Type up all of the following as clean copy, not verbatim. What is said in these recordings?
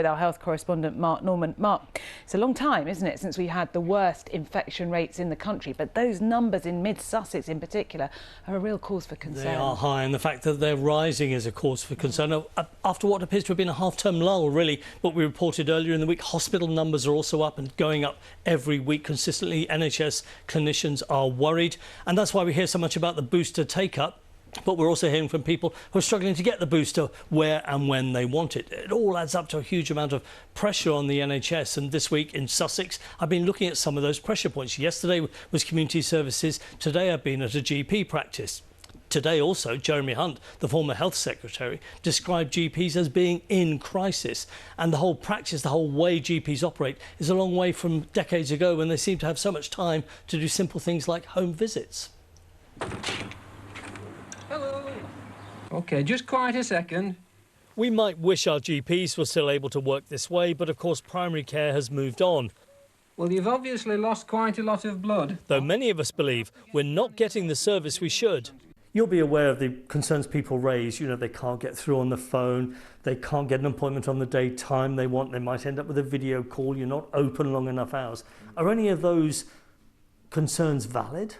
With our health correspondent Mark Norman. Mark, it's a long time, isn't it, since we had the worst infection rates in the country, but those numbers in mid-Sussex in particular are a real cause for concern. They are high, and the fact that they're rising is a cause for concern. After what appears to have been a half-term lull, really, what we reported earlier in the week, hospital numbers are also up and going up every week consistently. NHS clinicians are worried, and that's why we hear so much about the booster take-up. But we're also hearing from people who are struggling to get the booster where and when they want it. It all adds up to a huge amount of pressure on the NHS. And this week in Sussex, I've been looking at some of those pressure points. Yesterday was community services. Today I've been at a GP practice. Today also, Jeremy Hunt, the former health secretary, described GPs as being in crisis. And the whole practice, the whole way GPs operate is a long way from decades ago when they seem to have so much time to do simple things like home visits. Hello. OK, just quiet a second. We might wish our GPs were still able to work this way, but of course primary care has moved on. Well, you've obviously lost quite a lot of blood. Though many of us believe we're not getting the service we should. You'll be aware of the concerns people raise. You know, they can't get through on the phone, they can't get an appointment on the day time they want, they might end up with a video call, you're not open long enough hours. Are any of those concerns valid?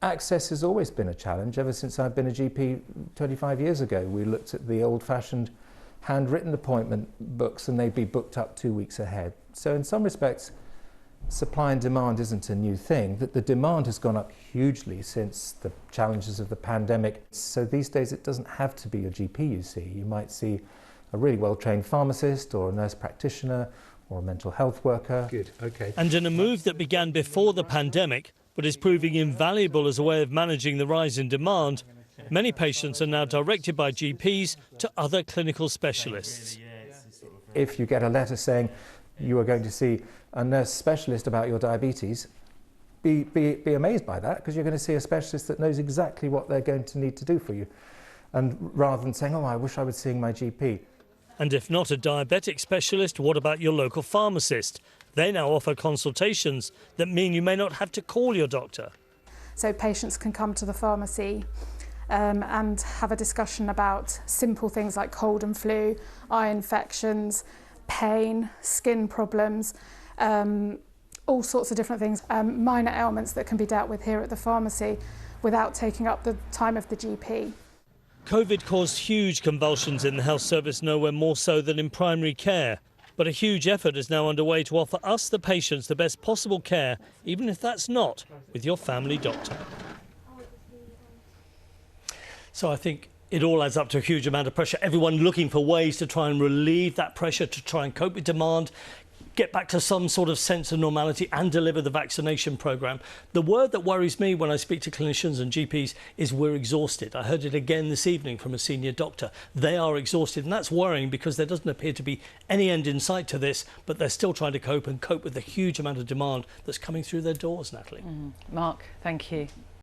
Access has always been a challenge. Ever since I've been a GP 25 years ago, we looked at the old-fashioned handwritten appointment books and they'd be booked up 2 weeks ahead. So in some respects, supply and demand isn't a new thing. That the demand has gone up hugely since the challenges of the pandemic. So these days it doesn't have to be your GP you see. You might see a really well-trained pharmacist or a nurse practitioner or a mental health worker. Good, OK. And in a move that began before the pandemic, but is proving invaluable as a way of managing the rise in demand, many patients are now directed by GPs to other clinical specialists. If you get a letter saying you are going to see a nurse specialist about your diabetes, be amazed by that, because you're going to see a specialist that knows exactly what they're going to need to do for you. And rather than saying, oh, I wish I was seeing my GP. And if not a diabetic specialist, what about your local pharmacist? They now offer consultations that mean you may not have to call your doctor. So patients can come to the pharmacy and have a discussion about simple things like cold and flu, eye infections, pain, skin problems, all sorts of different things, minor ailments that can be dealt with here at the pharmacy without taking up the time of the GP. COVID caused huge convulsions in the health service, nowhere more so than in primary care. But a huge effort is now underway to offer us, the patients, the best possible care, even if that's not with your family doctor. So I think it all adds up to a huge amount of pressure. Everyone looking for ways to try and relieve that pressure, to try and cope with demand, get back to some sort of sense of normality and deliver the vaccination programme. The word that worries me when I speak to clinicians and GPs is we're exhausted. I heard it again this evening from a senior doctor. They are exhausted, and that's worrying because there doesn't appear to be any end in sight to this, but they're still trying to cope with the huge amount of demand that's coming through their doors, Natalie. Mark, thank you.